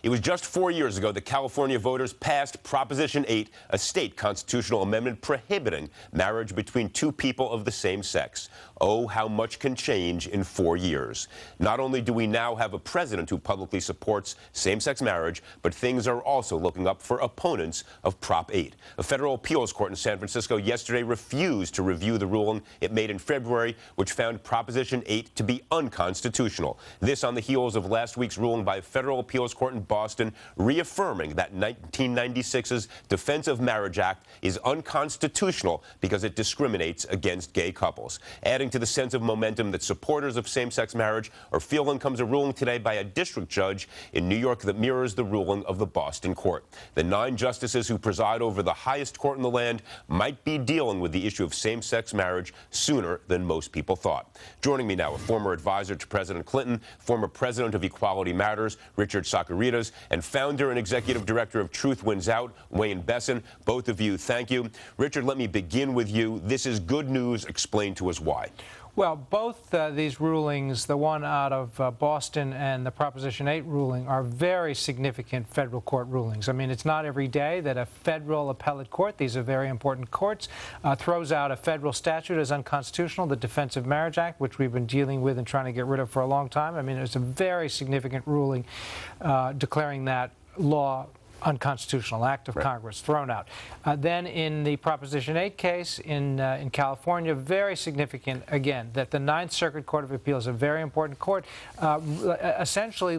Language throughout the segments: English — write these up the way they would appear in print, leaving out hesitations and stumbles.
It was just 4 years ago that California voters passed Proposition 8, a state constitutional amendment prohibiting marriage between two people of the same sex. Oh, how much can change in 4 years. Not only do we now have a president who publicly supports same-sex marriage, but things are also looking up for opponents of Prop 8. A federal appeals court in San Francisco yesterday refused to review the ruling it made in February, which found Proposition 8 to be unconstitutional. This on the heels of last week's ruling by a federal appeals court in Boston reaffirming that 1996's Defense of Marriage Act is unconstitutional because it discriminates against gay couples. Adding to the sense of momentum that supporters of same-sex marriage are feeling comes a ruling today by a district judge in New York that mirrors the ruling of the Boston court. The 9 justices who preside over the highest court in the land might be dealing with the issue of same-sex marriage sooner than most people thought. Joining me now, a former advisor to President Clinton, former president of Equality Matters, Richard Socarides, and founder and executive director of Truth Wins Out, Wayne Besson. Both of you, thank you. Richard, let me begin with you. This is good news. Explain to us why. Well, both these rulings, the one out of Boston and the Proposition 8 ruling, are very significant federal court rulings. I mean, it's not every day that a federal appellate court, these are very important courts, throws out a federal statute as unconstitutional, the Defense of Marriage Act, which we've been dealing with and trying to get rid of for a long time. I mean, it's a very significant ruling declaring that law unconstitutional, act of Congress thrown out. Then in the Proposition 8 case in California, very significant, again, that the Ninth Circuit Court of Appeals, a very important court, essentially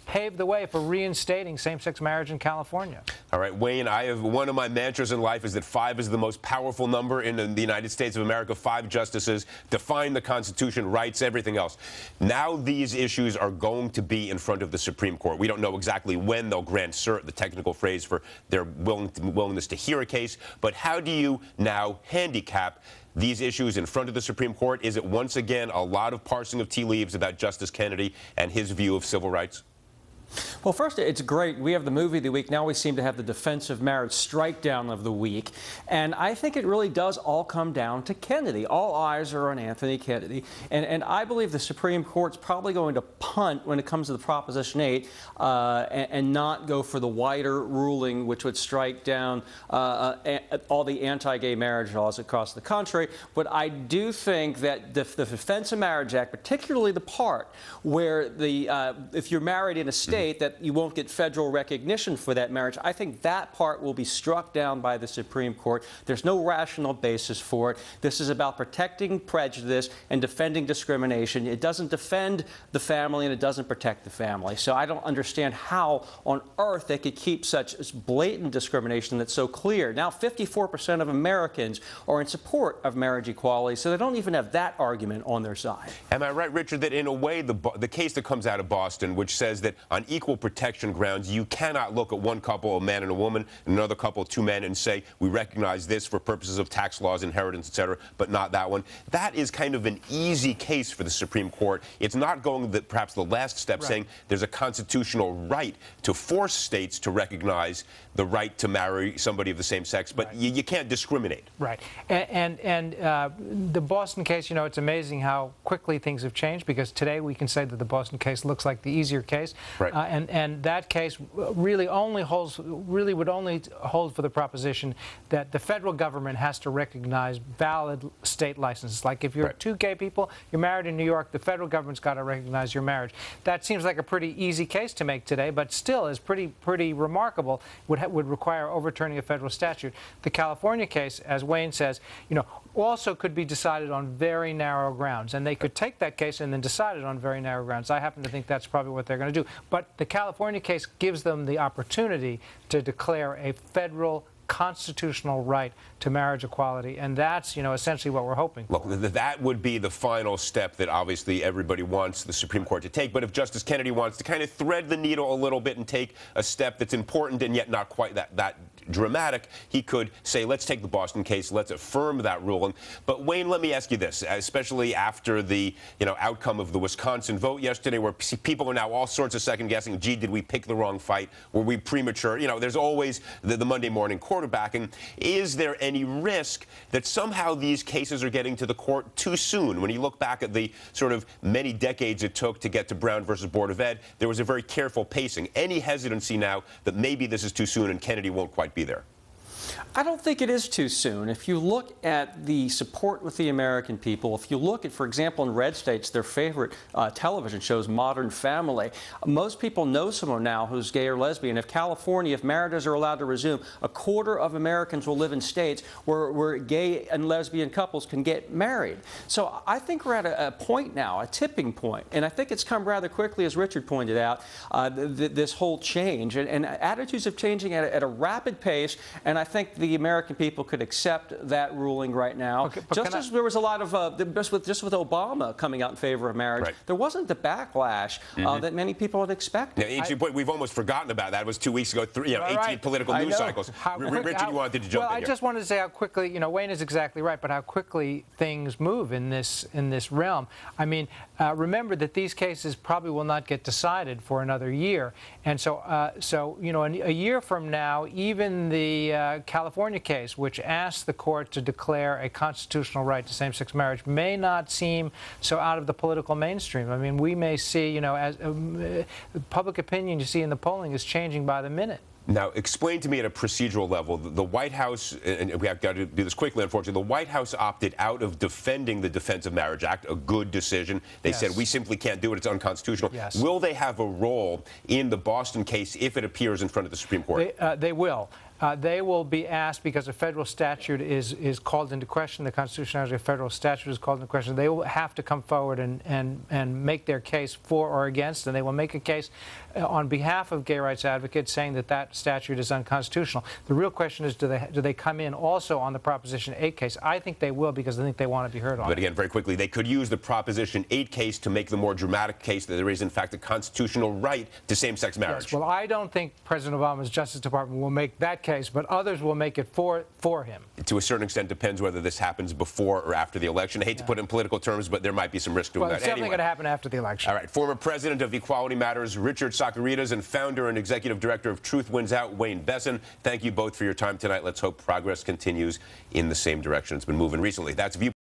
paved the way for reinstating same-sex marriage in California. All right, Wayne, one of my mantras in life is that 5 is the most powerful number in the United States of America. 5 justices define the Constitution, rights, everything else. Now these issues are going to be in front of the Supreme Court. We don't know exactly when they'll grant cert, the technical phrase for their willingness to hear a case, but how do you now handicap these issues in front of the Supreme Court? Is it once again a lot of parsing of tea leaves about Justice Kennedy and his view of civil rights? Well, first, it's great. We have the movie of the week. Now we seem to have the Defense of Marriage strike down of the week. And I think it really does all come down to Kennedy. All eyes are on Anthony Kennedy. And I believe the Supreme Court's probably going to punt when it comes to the Proposition 8 and not go for the wider ruling, which would strike down all the anti-gay marriage laws across the country. But I do think that the Defense of Marriage Act, particularly the part where if you're married in a state, that you won't get federal recognition for that marriage, I think that part will be struck down by the Supreme Court. There's no rational basis for it. This is about protecting prejudice and defending discrimination. It doesn't defend the family and it doesn't protect the family. So I don't understand how on earth they could keep such blatant discrimination that's so clear. Now 54% of Americans are in support of marriage equality, so they don't even have that argument on their side. Am I right, Richard, that in a way the case that comes out of Boston, which says that on equal protection grounds, you cannot look at one couple, a man and a woman, and another couple, 2 men, and say, we recognize this for purposes of tax laws, inheritance, etc., but not that one. That is kind of an easy case for the Supreme Court. It's not going perhaps the last step, saying there's a constitutional right to force states to recognize the right to marry somebody of the same sex, but you can't discriminate. Right. And the Boston case, you know, it's amazing how quickly things have changed, because today we can say that the Boston case looks like the easier case. Right. And that case really would only hold for the proposition that the federal government has to recognize valid state licenses. Like if you're 2 gay people, you're married in New York, the federal government's got to recognize your marriage. That seems like a pretty easy case to make today, but still is pretty remarkable. Would require overturning a federal statute. The California case, as Wayne says, you know, also could be decided on very narrow grounds, and they could take that case and then decide it on very narrow grounds. I happen to think that's probably what they're going to do. But the California case gives them the opportunity to declare a federal constitutional right to marriage equality, and that's, you know, essentially what we're hoping for. Look, that would be the final step that obviously everybody wants the Supreme Court to take, but if Justice Kennedy wants to kind of thread the needle a little bit and take a step that's important and yet not quite that dramatic, he could say, let's take the Boston case, let's affirm that ruling. But Wayne, let me ask you this, especially after the outcome of the Wisconsin vote yesterday, where people are now all sorts of second guessing, gee, did we pick the wrong fight? Were we premature? You know, there's always the Monday morning court quarterbacking. Is there any risk that somehow these cases are getting to the court too soon? When you look back at the sort of many decades it took to get to Brown versus Board of Ed, there was a very careful pacing. Any hesitancy now that maybe this is too soon and Kennedy won't quite be there? I don't think it is too soon. If you look at the support with the American people, if you look at, for example, in red states, their favorite television shows, Modern Family, most people know someone now who's gay or lesbian. If California, if marriages are allowed to resume, a quarter of Americans will live in states where gay and lesbian couples can get married. So I think we're at a point now, a tipping point, and I think it's come rather quickly, as Richard pointed out, this whole change. And attitudes are changing at a rapid pace, and I think the American people could accept that ruling right now. Okay, just as there was a lot of, just with Obama coming out in favor of marriage, right, there wasn't the backlash that many people had expected. Now, we've almost forgotten about that. It was 2 weeks ago, 18 political news cycles. Richard, you wanted to jump in. Well, I just wanted to say how quickly, Wayne is exactly right, but how quickly things move in this realm. I mean, remember that these cases probably will not get decided for another year. And so, a year from now, even the California case, which asked the court to declare a constitutional right to same-sex marriage, may not seem so out of the political mainstream. I mean, we may see, as public opinion you see in the polling is changing by the minute. Now, explain to me at a procedural level, the White House, and we have got to do this quickly, unfortunately, the White House opted out of defending the Defense of Marriage Act, a good decision. They said, we simply can't do it, it's unconstitutional. Yes. Will they have a role in the Boston case if it appears in front of the Supreme Court? They will. They will be asked, because a federal statute is called into question, the constitutionality of a federal statute is called into question. They will have to come forward and make their case for or against, and they will make a case on behalf of gay rights advocates saying that that statute is unconstitutional. The real question is, do they come in also on the Proposition 8 case? I think they will, because I think they want to be heard on it. But again, very quickly, they could use the Proposition 8 case to make the more dramatic case that there is, in fact, a constitutional right to same-sex marriage. Yes, well, I don't think President Obama's Justice Department will make that case, but others will make it for him. To a certain extent, depends whether this happens before or after the election. I hate to put it in political terms, but there might be some risk to that. It's definitely going to happen after the election. All right. Former president of Equality Matters, Richard Socarides, and founder and executive director of Truth Wins Out, Wayne Besson. Thank you both for your time tonight. Let's hope progress continues in the same direction it's been moving recently. That's Viewpoint.